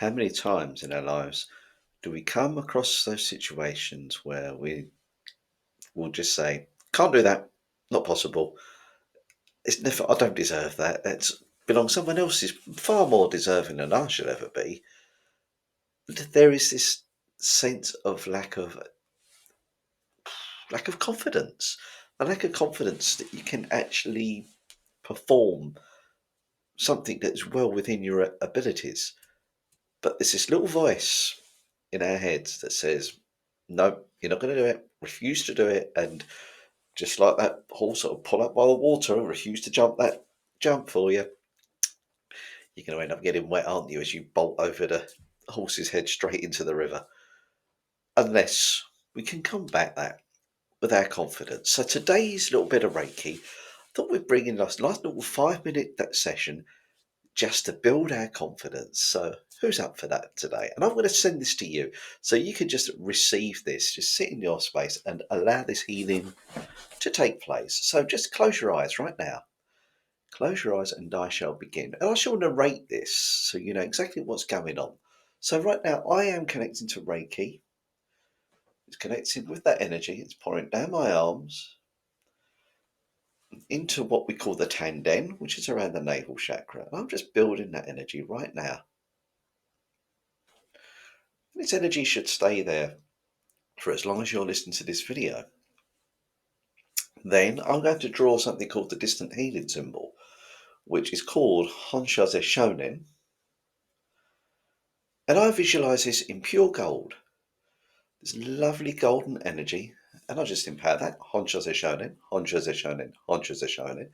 How many times in our lives do we come across those situations where we will just say, can't do that, not possible. It's never, I don't deserve that. That's belongs someone else is far more deserving than I should ever be. There is this sense of lack of confidence. A lack of confidence that you can actually perform something that's well within your abilities. But there's this little voice in our heads that says, no, you're not going to do it, refuse to do it. And just like that horse that will pull up by the water and refuse to jump that jump for you, you're going to end up getting wet, aren't you, as you bolt over the horse's head straight into the river. Unless we can combat that with our confidence. So today's little bit of Reiki, I thought we'd bring in a nice little 5 minute session just to build our confidence. So who's up for that today? And I'm going to send this to you so you can just receive this, just sit in your space and allow this healing to take place. So just close your eyes right now. Close your eyes and I shall begin. And I shall narrate this so you know exactly what's going on. So right now I am connecting to Reiki. It's connecting with that energy. It's pouring down my arms into what we call the tanden, which is around the navel chakra. And I'm just building that energy right now. And this energy should stay there for as long as you're listening to this video. Then I'm going to draw something called the distant healing symbol, which is called Honshaze Shonin. And I visualize this in pure gold. This lovely golden energy. And I just empower that. Honshaze Shonin, Honshaze Shonin, Honshaze Shonin.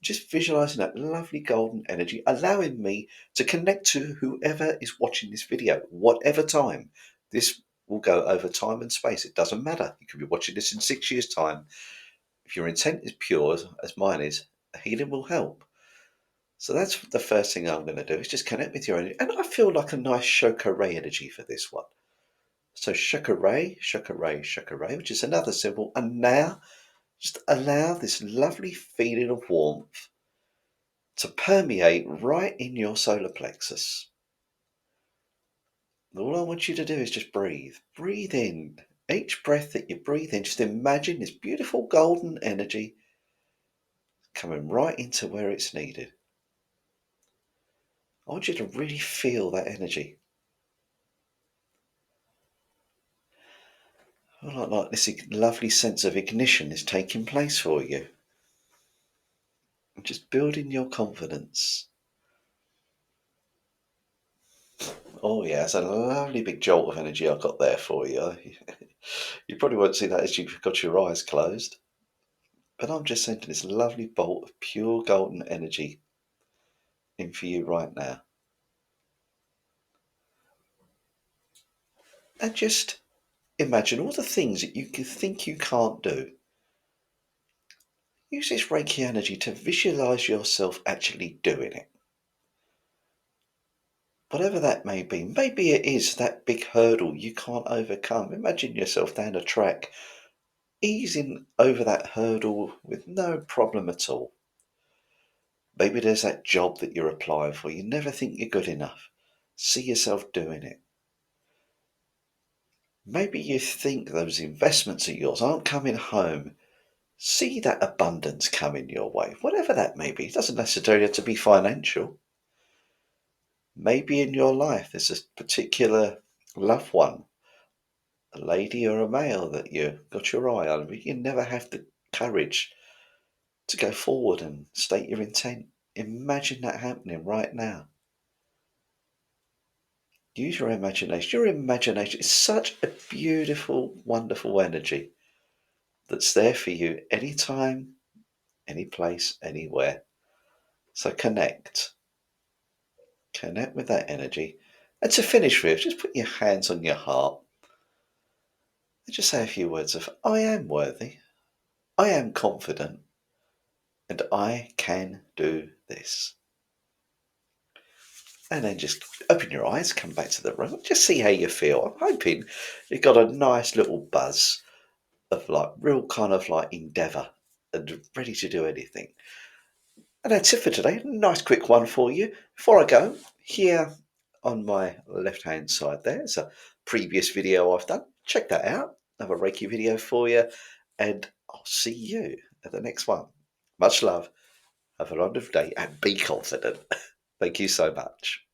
Just visualizing that lovely golden energy, allowing me to connect to whoever is watching this video, whatever time. This will go over time and space. It doesn't matter. You could be watching this in 6 years' time. If your intent is pure, as mine is, healing will help. So that's the first thing I'm going to do is just connect with your energy. And I feel like a nice chakra energy for this one. So chakra, chakra, chakra, which is another symbol. And now just allow this lovely feeling of warmth to permeate right in your solar plexus. All I want you to do is just breathe. Breathe in. Each breath that you breathe in, just imagine this beautiful golden energy coming right into where it's needed. I want you to really feel that energy. Like this lovely sense of ignition is taking place for you. Just building your confidence. Oh yeah, it's a lovely big jolt of energy I've got there for you. You probably won't see that as you've got your eyes closed. But I'm just sending this lovely bolt of pure golden energy in for you right now. And just imagine all the things that you think you can't do. Use this Reiki energy to visualize yourself actually doing it. Whatever that may be, maybe it is that big hurdle you can't overcome. Imagine yourself down a track, easing over that hurdle with no problem at all. Maybe there's that job that you're applying for. You never think you're good enough. See yourself doing it. Maybe you think those investments of yours aren't coming home. See that abundance coming your way, whatever that may be. It doesn't necessarily have to be financial. Maybe in your life there's a particular loved one, a lady or a male that you got your eye on, but you never have the courage to go forward and state your intent. Imagine that happening right now. Use your imagination. Your imagination is such a beautiful, wonderful energy that's there for you anytime, any place, anywhere. So connect. Connect with that energy. And to finish with, just put your hands on your heart and just say a few words of, I am worthy, I am confident, and I can do this. And then just open your eyes, come back to the room, just see how you feel. I'm hoping you've got a nice little buzz of like real kind of like endeavour and ready to do anything. And that's it for today. Nice quick one for you. Before I go, here on my left-hand side there's a previous video I've done. Check that out. Another Reiki video for you, and I'll see you at the next one. Much love. Have a wonderful day and be confident. Thank you so much.